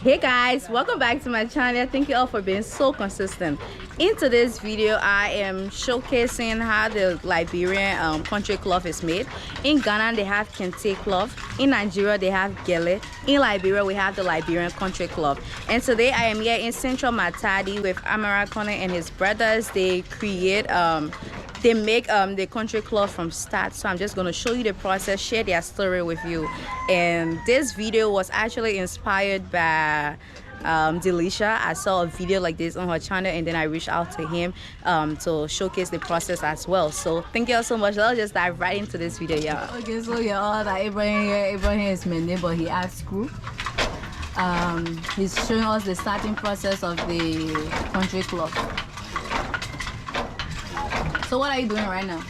Hey guys, welcome back to my channel. Thank you all for being so consistent. In today's video, I am showcasing how the Liberian country cloth is made. In Ghana, they have Kente cloth. In Nigeria, they have Gele. In Liberia, we have the Liberian country cloth. And today, I am here in Central Matadi with Amara Connor and his brothers. They create they make the country cloth from start. So I'm just going to show you the process, share their story with you. And this video was actually inspired by Delisha. I saw a video like this on her channel, and then I reached out to him to showcase the process as well. So thank you all so much. Let's just dive right into this video, y'all. Okay, so you're all that Abraham is my neighbor. He has screw. He's showing us the starting process of the country cloth. So what are you doing right now?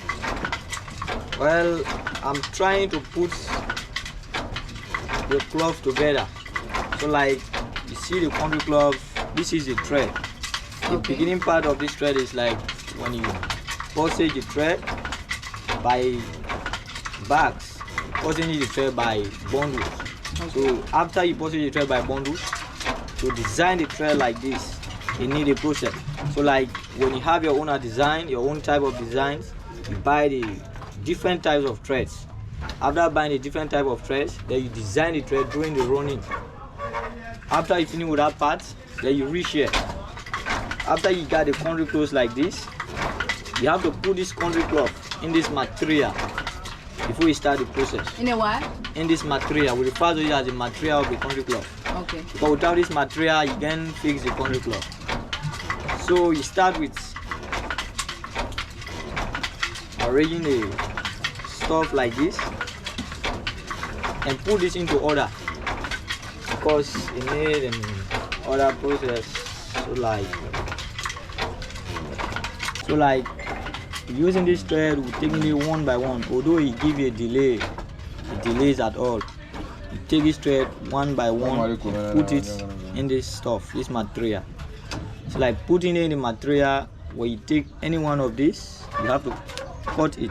Well, I'm trying to put the cloth together. So like you see the country cloth, this is the thread. The beginning part of this thread is like when you postage the thread by bags, postage the thread by bundles. So after you postage the thread by bundles, to design the thread like this, you need a process. So like when you have your own design, your own type of designs, you buy the different types of threads. After buying the different type of threads, then you design the thread during the running. After you finish with that part, then you reshare. After you got the country cloth like this, you have to put this country cloth in this material before you start the process. In a what? In this material, we refer to it as the material of the country cloth. Okay. Because without this material, you can fix the country cloth. So you start with arranging the stuff like this and put this into order, because you need an order process. So like using this thread will take me one by one, although it give you a delay, it delays at all. You take this thread one by one, put it in this stuff, this material. So like putting it in the material, where you take any one of these, you have to cut it.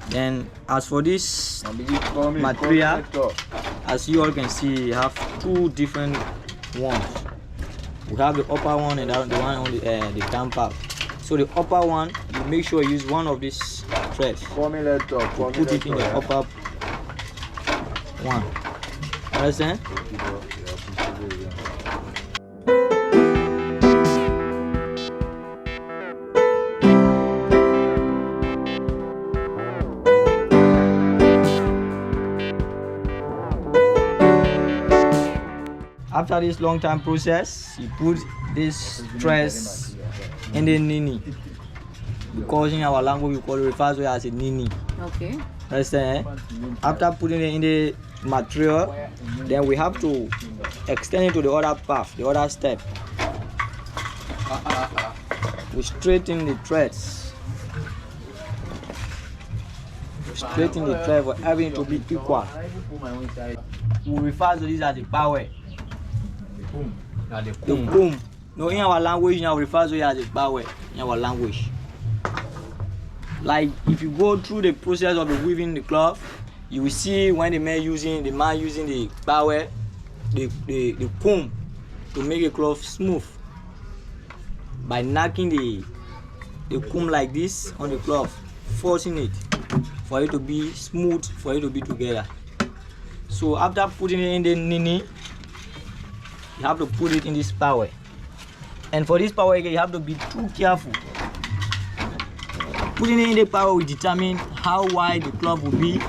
Then as for this material, as you all can see, you have two different ones. We have the upper one and the one on the down part. So the upper one, you make sure you use one of these threads. Put it in the upper one. Understand? After this long time process, you put this threads in the nini. Because in our language we call it referred to as a nini. Okay. Understand? After putting it in the material, then we have to extend it to the other path, the other step. We straighten the threads. Straighten the thread for everything to be equal. We refer to this as the power. The boom. No, in our language now we refer to it as a power in our language. Like if you go through the process of the weaving the cloth, you will see when the man using the power, the comb to make a cloth smooth by knocking the comb like this on the cloth, forcing it for it to be smooth, for it to be together. So after putting it in the nini, you have to put it in this power. And for this power, you have to be too careful. Putting it in the power will determine how wide the cloth will be,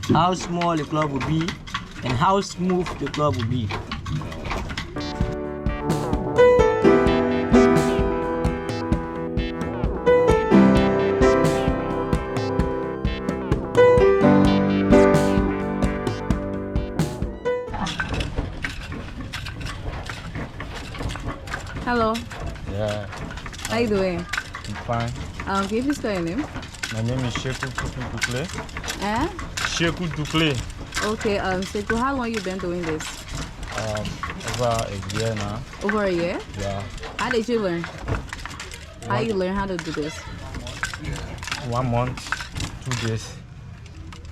how small the cloth will be, and how smooth the cloth will be. Hello. Yeah. How you doing? I'm fine. Can you please spell your name? My name is Sheku Dukle. Eh? Sheku Dukle. Okay, Sekou, how long you been doing this? Over a year now. Over a year? Yeah. How did you learn? How you learn how to do this? 1 month, 2 days.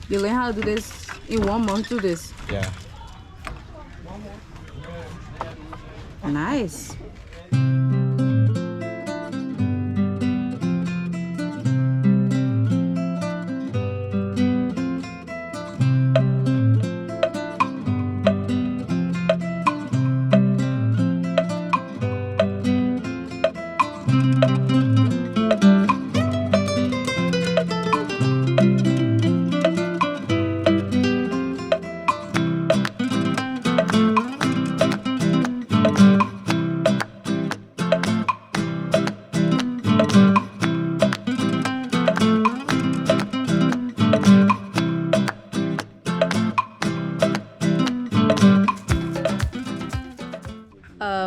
You learn how to do this in 1 month, do this? Yeah. Nice.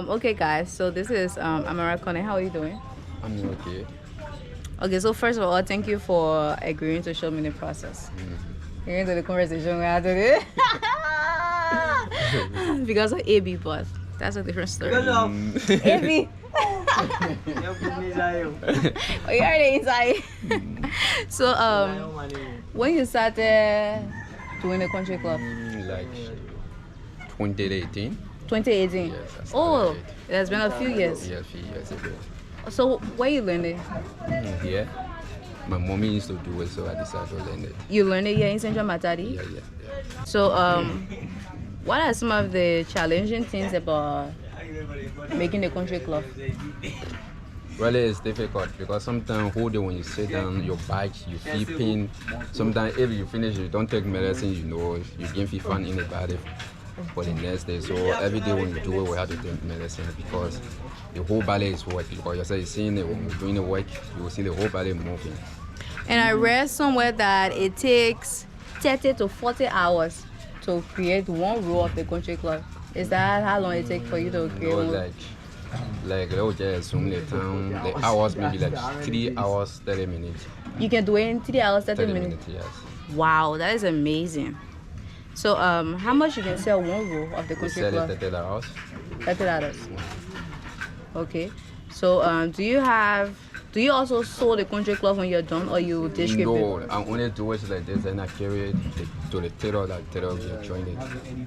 Okay guys, so this is Amara Kone. How are you doing? I'm okay. Okay, so first of all, thank you for agreeing to show me the process. You're into the conversation we had today. Because of AB, but that's a different story. Because of AB. Oh, you already inside. So when you started doing the country club? Like 2018. 2018. Yes, I started Oh, it. it has been a few years. Yeah, a few years ago. So where you learned it? Yeah. My mommy used to do it, so I decided to learn it. You learned it here in Central Matadi? Yeah. So what are some of the challenging things about making the country club? Really, it's difficult because sometimes whole day when you sit down, your back, you feel pain. Sometimes if you finish, you don't take medicine, you know, you can feel fun in the body for the next day. So every day when you do it, we have to take medicine because the whole body is working. Because you're seeing it when you're doing the work, you will see the whole body moving. And I read somewhere that it takes 30 to 40 hours to create one row of the country club. Is that how long it takes for you to create one? Like they will just assume the time, the hours maybe like 3 hours, 30 minutes. You can do it in 3 hours, 30 minutes? Yes. Wow, that is amazing. So how much you can sell one row of the We country sell club? it $30. $30. Okay. So do you also sew the country club when you're done, or you distribute? No, I only do it like this and I carry it to the tailor, like tailor will join it.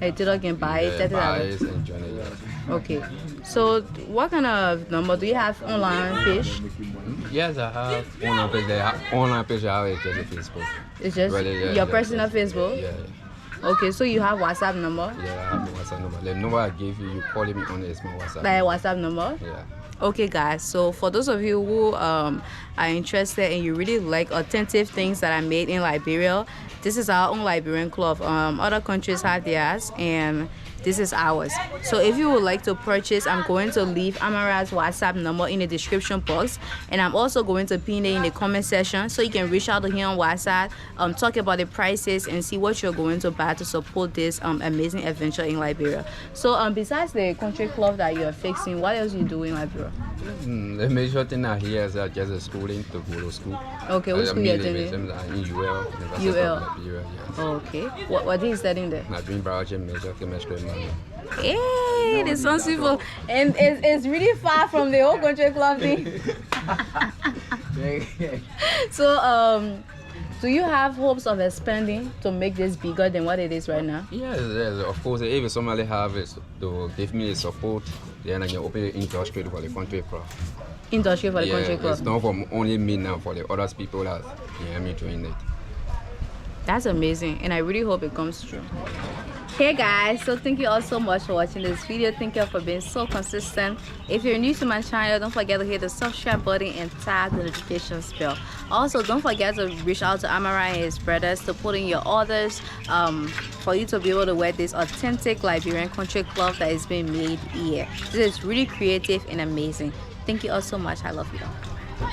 A tailor can buy it, Yeah, $30. buy it and join it, yes. Okay. So what kind of number do you have online page? Yes, I have online page. They have online page. I have it just on Facebook. It's just Really, yeah, your yeah, personal yeah. Facebook? Yeah, Okay, so you have WhatsApp number? yeah, I have the WhatsApp number. The number I gave you, you calling me on it is my WhatsApp. Like WhatsApp number? Yeah. Okay guys, so for those of you who are interested and you really like authentic things that are made in Liberia, this is our own Liberian cloth. Other countries have theirs and this is ours. So if you would like to purchase, I'm going to leave Amara's WhatsApp number in the description box, and I'm also going to pin it in the comment section so you can reach out to him on WhatsApp, talk about the prices and see what you're going to buy to support this amazing adventure in Liberia. So besides the country cloth that you're fixing, what else you do in Liberia? The major thing I hear is that just a schooling to go to school. Okay, what school you're doing? In UL, University UL. of Liberia, yes. Okay. What are you studying there? I'm doing biology, major chemistry, and manual. Hey, this sounds simple. And it's really far from the whole country club thing. So, do you have hopes of expanding to make this bigger than what it is right now? Yes, of course. If somebody have it to give me the support, then I can open the industry for the country club. Industry for the country club. It's not for only me now, for the other people that hear me doing it. That's amazing, and I really hope it comes true. Hey guys, so thank you all so much for watching this video. Thank you for being so consistent. If you're new to my channel, don't forget to hit the subscribe button and tap the notification bell. Also, don't forget to reach out to Amara and his brothers to put in your orders for you to be able to wear this authentic Liberian country cloth that is being made here. This is really creative and amazing. Thank you all so much. I love you all.